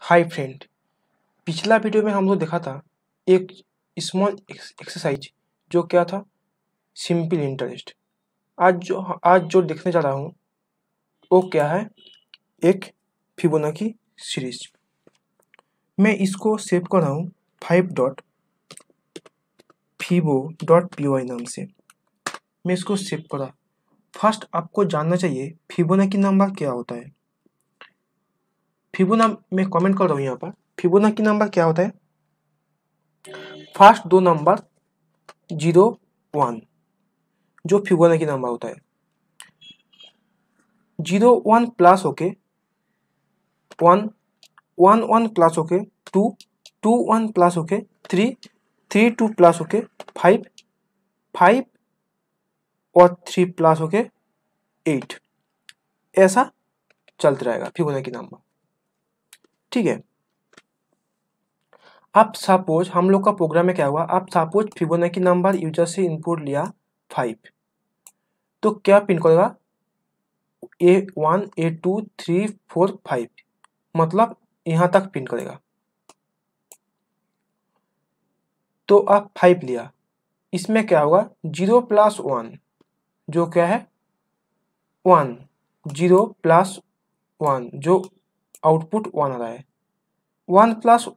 Hi friend, पिछला video में हम लोग देखा था एक स्मॉल एक्सरसाइज जो क्या था सिंपल इंटरेस्ट। आज जो देखने जा रहा हूँ वो क्या है, एक फिबोनाची सीरीज। मैं इसको सेव कर रहा हूँ 5.fibo.py नाम से। मैं इसको सेव करा। फर्स्ट आपको जानना चाहिए फिबोनाची नंबर क्या होता है। मैं कमेंट कर रहा हूँ यहाँ पर, फिबोनाची नंबर क्या होता है। फर्स्ट दो नंबर 0, 1 जो फिबोनाची नंबर होता है। 0, 1 प्लस होके 1, 1, 1 प्लस होके 2, 2, 1 प्लस होके 3, 3, 2 प्लस होके 5, 5 और 3 प्लस होके 8। ऐसा चलता रहेगा फिबोनाची नंबर। ठीक है। अब सपोज हम लोग का प्रोग्राम में क्या हुआ, अब सपोज फिबोनाची नंबर यूजर से इनपुट लिया 5, तो क्या पिन करेगा A1, A2, 3, 4, 5, मतलब यहाँ तक पिन करेगा। तो अब 5 लिया, इसमें क्या होगा 0 प्लस 1 जो क्या है 1, 0 प्लस 1 जो आउटपुट 1 आ रहा है, 1 प्लस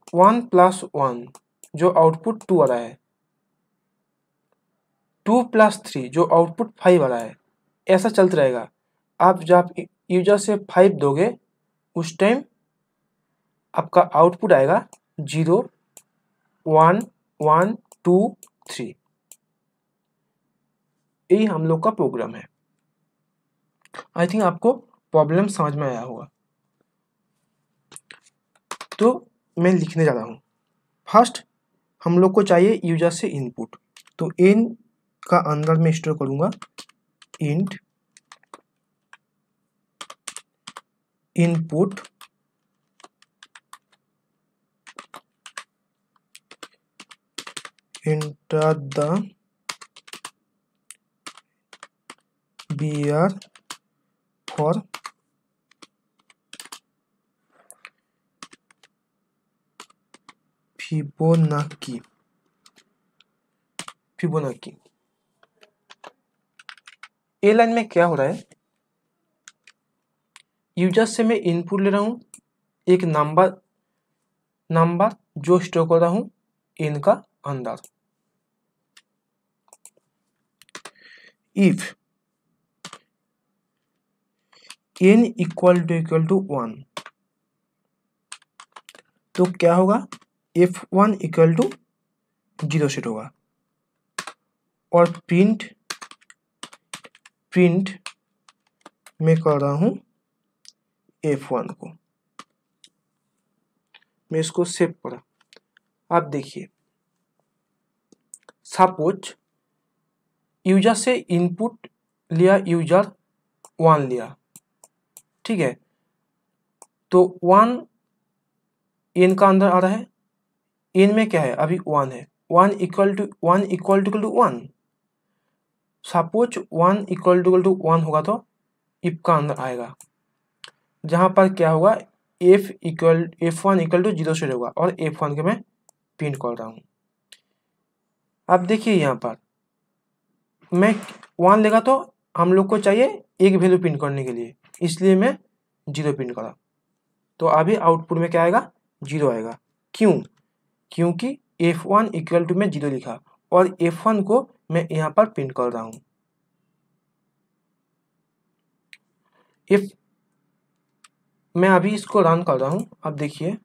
1 जो आउटपुट 2 आ रहा है, 2 प्लस 3 जो आउटपुट 5 आ रहा है। ऐसा चलता रहेगा। आप जब यूजर से 5 दोगे उस टाइम आपका आउटपुट आएगा 0, 1, 1, 2, 3। यही हम लोग का प्रोग्राम है। आई थिंक आपको प्रॉब्लम समझ में आया होगा। तो मैं लिखने जा रहा हूँ। फर्स्ट हम लोग को चाहिए यूजर से इनपुट, तो इन का अंदर में स्टोर करूंगा int input enter the bear for Fibonacci. A line में क्या हो रहा है, यूजर से मैं इनपुट ले रहा हूं एक नंबर जो स्टोर कर रहा हूं इन का अंदर। इफ n इक्वल टू 1 तो क्या होगा f1 इक्वल टू 0 सेट होगा और प्रिंट मैं कर रहा हूं f1 को। मैं इसको सेव करा। आप देखिए सपोज यूजर से इनपुट लिया, यूजर 1 लिया, ठीक है। तो 1 n का अंदर आ रहा है, n में क्या है अभी 1 है, 1 equal to 1। Suppose 1 equal to 1 होगा तो इफ का अंदर आएगा, जहां पर क्या होगा f1 इक्वल टू 0 से होगा और f1 के मैं प्रिंट कर रहा हूं। अब देखिए यहाँ पर मैं 1 लेगा तो हम लोग को चाहिए एक वैल्यू प्रिंट करने के लिए, इसलिए मैं 0 प्रिंट करा। तो अभी आउटपुट में क्या आएगा 0 आएगा। क्यों? क्योंकि f1 इक्वल टू में 0 लिखा और f1 को मैं यहाँ पर प्रिंट कर रहा हूँ। इफ मैं अभी इसको रन कर रहा हूँ, अब देखिए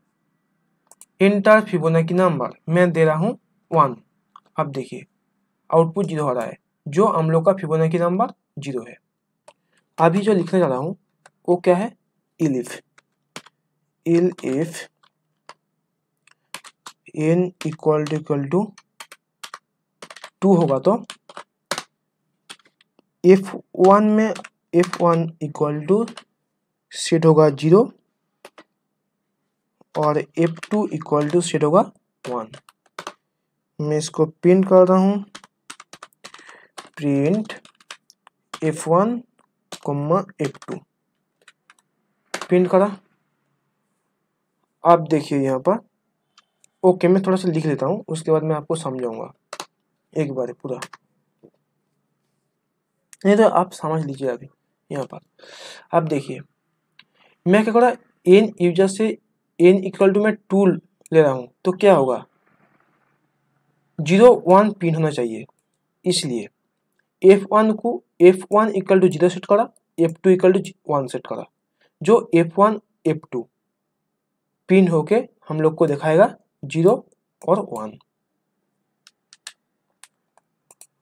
इंटर फिबोनाची नंबर मैं दे रहा हूँ 1। अब देखिए आउटपुट 0 आ रहा है, जो हम लोग का फिबोनाची नंबर 0 है। अभी जो लिखने जा रहा हूँ वो क्या है, इफ n इक्वल टू 2 होगा तो f1 इक्वल टू सेट होगा 0 और f2 इक्वल टू सेट होगा 1। मैं इसको प्रिंट कर रहा हूँ, प्रिंट f1, f2 प्रिंट करा। आप देखिए यहाँ पर, ओके मैं थोड़ा सा लिख लेता हूँ, उसके बाद मैं आपको समझाऊंगा एक बार पूरा, नहीं तो आप समझ लीजिए। अभी यहाँ पर आप देखिए, मैं क्या कर रहा, एन यूजर से एन इक्वल टू मैं 2 ले रहा हूँ, तो क्या होगा 0 1 पिन होना चाहिए, इसलिए F1 को F1 इक्वल टू 0 सेट करा, F2 इक्वल टू 1 सेट करा, जो F1 F2 पिन होके हम लोग को दिखाएगा 0 और 1।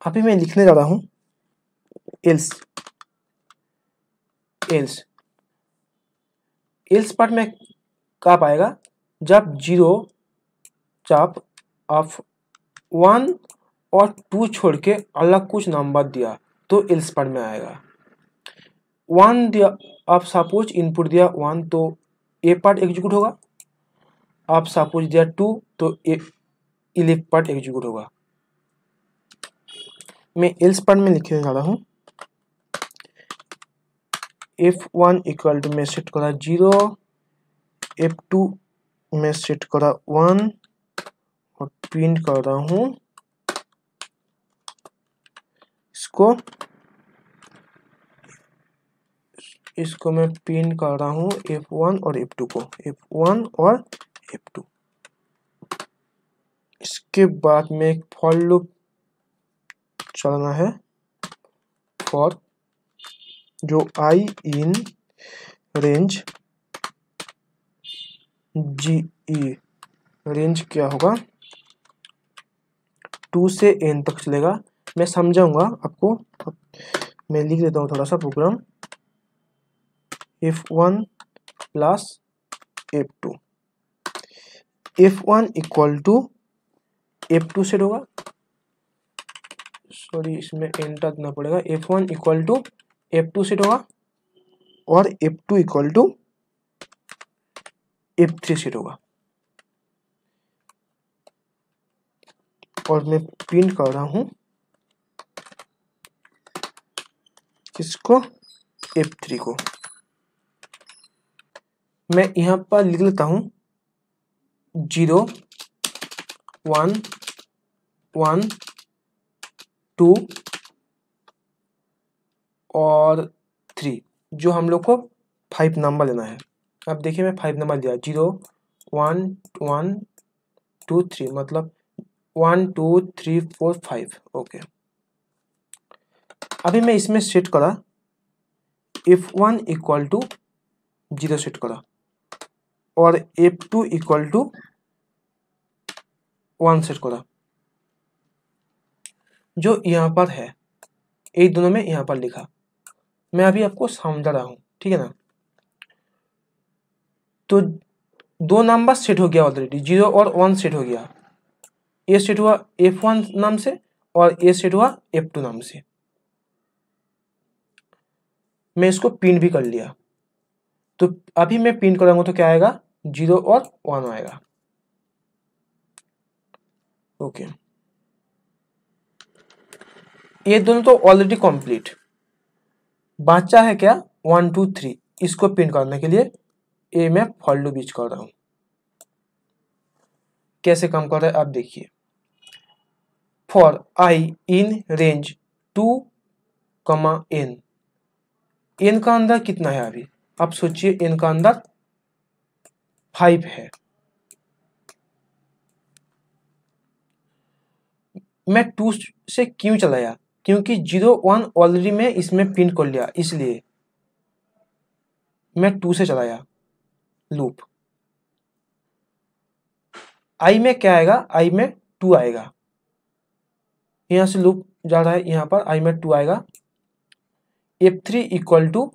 अभी मैं लिखने जा रहा हूँ एल्स, एल्स एल्स पार्ट में कब आएगा, जब 0 जब आप 1 और 2 छोड़ के अलग कुछ नंबर दिया तो एल्स पार्ट में आएगा। 1 दिया, आप सपोज इनपुट दिया 1 तो ए पार्ट एग्जीक्यूट होगा, आप सपोज दिया 2 तो इलेफ पार्ट एग्जीक्यूट होगा। मैं एल्स पार्ट में लिखने जा रहा हूँ, F1 इक्वल टू में सेट करा 0, F2 में सेट करा 1 और प्रिंट कर रहा हूँ इसको मैं प्रिंट कर रहा हूँ F1 और F2 को, F1 और F2। इसके बाद में एक फॉर लूप चलाना है, फॉर जो I in range GE, range क्या होगा 2 से n तक चलेगा। मैं समझाऊंगा आपको, मैं लिख देता हूँ थोड़ा सा program, F1 plus F2, F1 equal to F2 set होगा, सॉरी इसमें एंटर देना पड़ेगा, F1 equal to F2 set होगा और F2 equal to F3 set होगा, और मैं प्रिंट कर रहा हूँ किसको, F3 को। मैं यहाँ पर लिख लेता हूँ 0 1 1 2 और 3, जो हम लोग को 5 नंबर लेना है। अब देखिए मैं 5 नंबर दिया, 0 1 1 2 3, मतलब 1 2 3 4 5। ओके, अभी मैं इसमें सेट करा F1 इक्वल टू 0 सेट करा और F2 इक्वल टू 1 सेट करा, जो यहाँ पर है, ये दोनों में यहाँ पर लिखा। मैं अभी आपको समझा रहा हूँ, ठीक है ना। तो 2 नंबर सेट हो गया ऑलरेडी, 0 और 1 सेट हो गया, ये सेट हुआ F1 नाम से और ये सेट हुआ F2 नाम से। मैं इसको पिन भी कर लिया, तो अभी मैं पिन करूंगा तो क्या आएगा 0 और 1 आएगा। ओके, ये दोनों तो ऑलरेडी कंप्लीट, बचा है क्या 1 2 3, इसको पिन करने के लिए ये मैं फॉर लूप यूज कर रहा हूं। कैसे काम कर रहा है आप देखिए, for I in range 2, n, n का अंदर कितना है अभी आप सोचिए, n का अंदर 5 है। मैं 2 से क्यों चलाया, क्योंकि 0 1 ऑलरेडी मैं इसमें पिन कर लिया, इसलिए मैं 2 से चलाया लूप। आई में क्या आएगा, आई में 2 आएगा, यहां से लूप जा रहा है, यहां पर आई में 2 आएगा। F3 इक्वल टू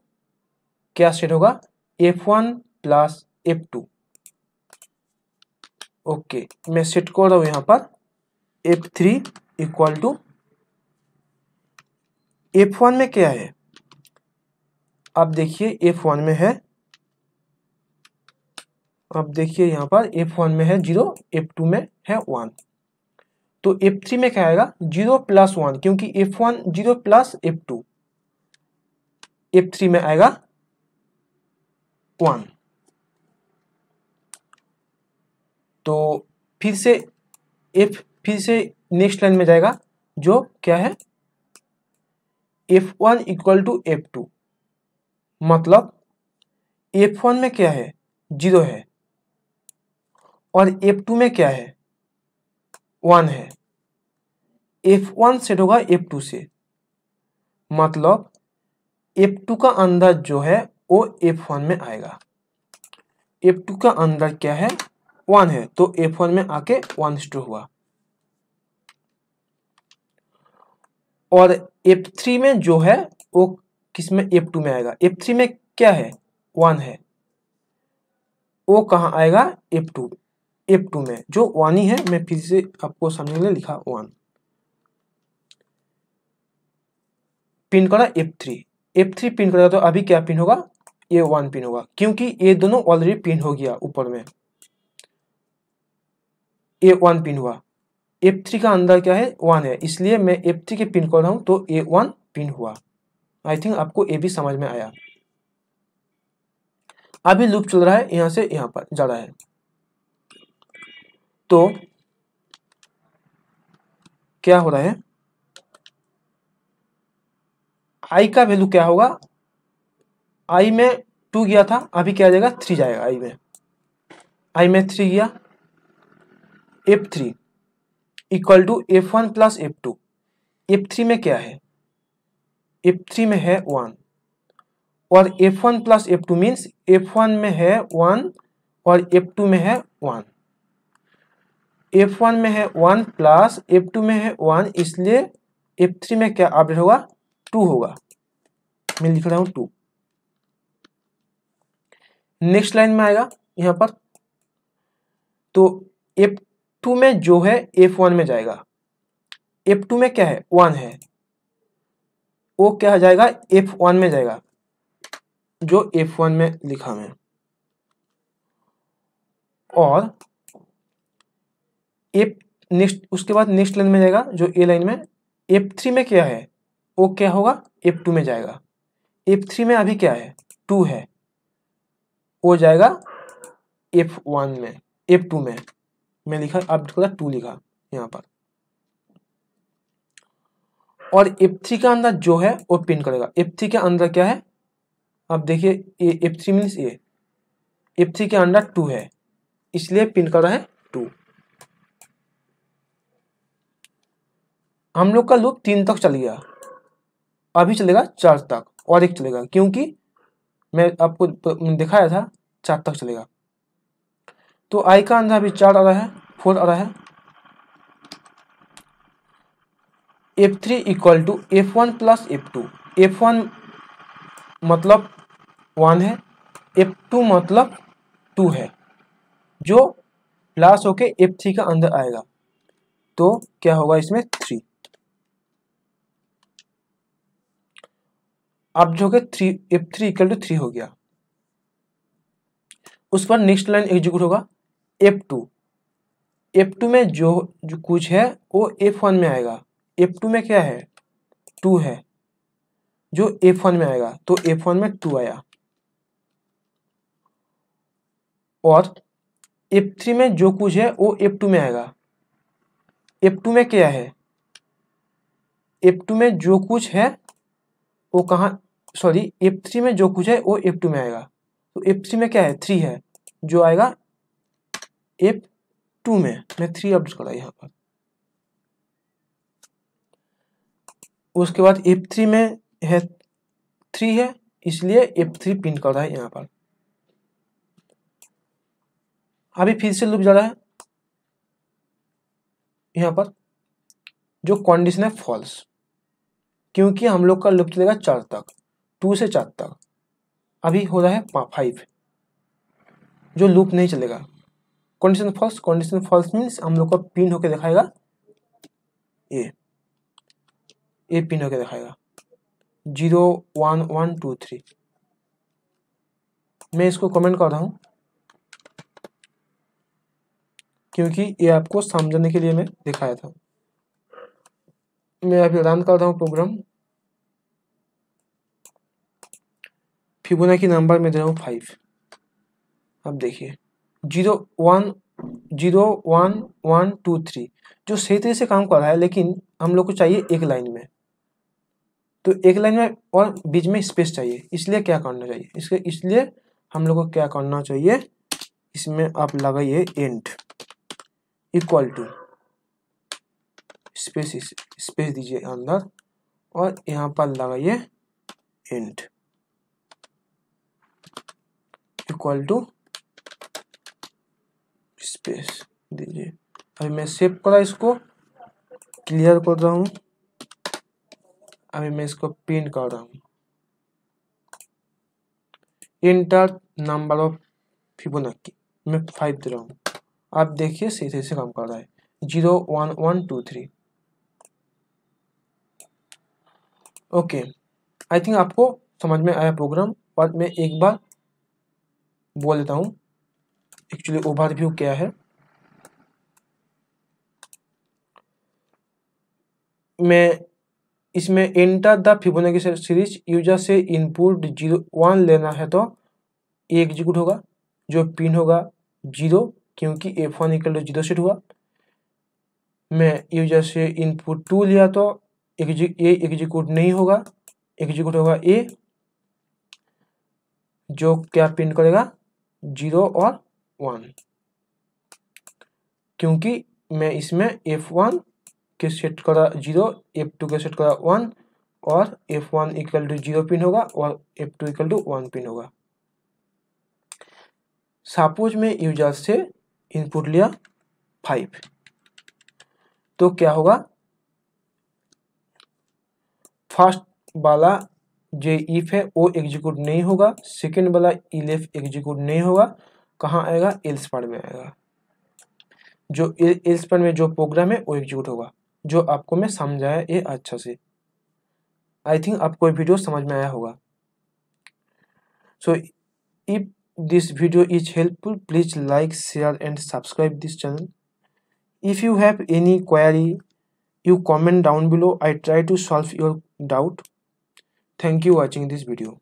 क्या सेट होगा, F1 प्लस F2। ओके, मैं सेट कर रहा हूं यहां पर F3 इक्वल टू, F1 में क्या है आप देखिए, F1 में है, आप देखिए यहां पर F1 में है 0, F2 में है 1, तो F3 में क्या आएगा 0 प्लस 1, क्योंकि F1 0 प्लस F2, F3 में आएगा 1। तो फिर से फिर से नेक्स्ट लाइन में जाएगा, जो क्या है F1 इक्वल टू F2, मतलब F1 में क्या है 0 है और F2 में क्या है 1 है। F1 सेट होगा F2 से, मतलब F2 का अंदर जो है वो F1 में आएगा। F2 का अंदर क्या है 1 है, तो F1 में आके 1 स्टोर हुआ। और F3 में जो है वो किस में F2 में आएगा। F3 में क्या है 1 है, वो कहाँ आएगा F2 में, जो 1 ही है। मैं फिर से आपको समझने के लिए लिखा 1। पिन करा F3 पिन करेगा तो अभी क्या पिन होगा, ये 1 पिन होगा, क्योंकि ये दोनों ऑलरेडी पिन हो गया ऊपर में, ये 1 पिन हुआ। F3 का अंदर क्या है 1 है, इसलिए मैं F3 के पिन कर रहा हूं तो ये 1 पिन हुआ। आई थिंक आपको ये भी समझ में आया। अभी लूप चल रहा है, यहां से यहां पर जा रहा है, तो क्या हो रहा है आई का वैल्यू क्या होगा, आई में 2 गया था, अभी क्या जाएगा 3 जाएगा। आई में 3 गया। F3 equal to F1 plus F2। F3 में क्या है, F3 में है 1 और F1 plus F2 means F1 में है 1 और F2 में है 1। F1 में है 1 प्लस F2 में है 1, इसलिए F3 में क्या अपडेट होगा 2 होगा। मैं लिख रहा हूं 2। नेक्स्ट लाइन में आएगा यहां पर, तो F2 में जो है F1 में जाएगा। F2 में क्या है 1 है, वो क्या जाएगा F1 में जाएगा, जो F1 में लिखा मैं। और उसके बाद नेक्स्ट लाइन में जाएगा, जो ए लाइन में। F3 में क्या है, वो क्या होगा F2 में जाएगा। F3 में अभी क्या है 2 है, वो जाएगा F1 में, F2 में। मैं लिखा अब 2 लिखा यहाँ पर। और F3 का अंदर जो है वो पिन करेगा। F3 के अंदर क्या है, अब देखिए F3 मीन्स ये, F3 के अंदर 2 है, इसलिए पिन कर रहा है 2। हम लोग का लूप 3 तक चल गया, अभी चलेगा 4 तक और एक चलेगा, क्योंकि मैं आपको दिखाया था 4 तक चलेगा। तो आई का अंदर अभी 4 आ रहा है, 4 आ रहा है। F3 equal to F1 plus F2। F1 मतलब 1 है, F2 मतलब 2 है, जो प्लस होके F3 का अंदर आएगा, तो क्या होगा इसमें 3। अब जो कि F3 इक्वल टू 3 हो गया। उस पर नेक्स्ट लाइन एग्जीक्यूट होगा F2 में जो कुछ है वो F1 में आएगा। F2 में क्या है 2 है, जो F1 में आएगा, तो F1 में 2 आया। और F3 में जो कुछ है वो F2 में आएगा। F2 में क्या है, F2 में जो कुछ है वो कहाँ, सॉरी F3 में जो कुछ है वो F2 में आएगा। तो F3 में क्या है 3 है, जो आएगा F2 में। मैं 3 अपडेट करा यहाँ पर। उसके बाद F3 में है 3 है, इसलिए F3 पिन कर रहा है यहाँ पर। अभी फिर से लूप जा रहा है यहाँ पर, जो कंडीशन है फॉल्स, क्योंकि हम लोग का लूप चलेगा 4 तक, 2 से 4 तक। अभी हो रहा है 5, जो लूप नहीं चलेगा। कंडीशन फॉल्स मीन्स हम लोग का पिन होके दिखाएगा, ये पिन होके दिखाएगा 0 1 1 2 3। मैं इसको कमेंट कर रहा हूँ क्योंकि ये आपको समझने के लिए मैं दिखाया था। मैं अभी रन कर रहा हूँ प्रोग्राम। फिबोनाची नंबर में दे रहा हूँ 5। अब देखिए 0 1 0 1 1 2 3 जो सही तरीके से काम कर रहा है, लेकिन हम लोग को चाहिए एक लाइन में, तो एक लाइन में और बीच में स्पेस चाहिए। इसलिए क्या करना चाहिए, इसलिए हम लोग को क्या करना चाहिए, इसमें आप लगाइए एंड इक्वल टू स्पेस दीजिए अंदर और यहाँ पर लगाइए एंड इक्वल टू स्पेस दीजिए। अभी मैं सेव करा, इसको क्लियर कर रहा हूँ। अभी मैं इसको प्रिंट कर रहा हूँ। इंटर नंबर ऑफ फिबोनाची मैं 5 दे रहा हूँ। आप देखिए सही से काम कर रहा है। 0 1 1 2 3। ओके, आई थिंक आपको समझ में आया प्रोग्राम। और मैं एक बार बोल देता हूँ एक्चुअली ओवरव्यू क्या है। मैं इसमें enter the Fibonacci series user से इनपुट 0 1 लेना है तो ये एग्जीक्यूट होगा, जो पिन होगा 0 क्योंकि F1 इक्वल टू 0 सेट हुआ। मैं यूजर से इनपुट 2 लिया तो ये एग्जीक्यूट नहीं होगा, एग्जीक्यूट होगा ए, जो क्या प्रिंट करेगा 0 और 1, क्योंकि मैं इसमें F1 के सेट करा 0, F2 के सेट करा 1 और F1 इक्वल टू 0 पिन होगा और F2 इक्वल टू 1 पिन होगा। सपोज में यूजर से इनपुट लिया 5, तो क्या होगा, फर्स्ट वाला जो इफ है वो एग्जीक्यूट नहीं होगा, सेकेंड वाला इलेफ एग्जीक्यूट नहीं होगा, कहाँ आएगा, एल्स पार्ट में आएगा। जो एल्स पार्ट में जो प्रोग्राम है वो एग्जीक्यूट होगा, जो आपको मैं समझाया ये अच्छा से। आई थिंक आपको वीडियो समझ में आया होगा। So if this video is helpful, please like, share and subscribe this channel. If you have any query, you comment down below. I try to solve your doubt. Thank you for watching this video.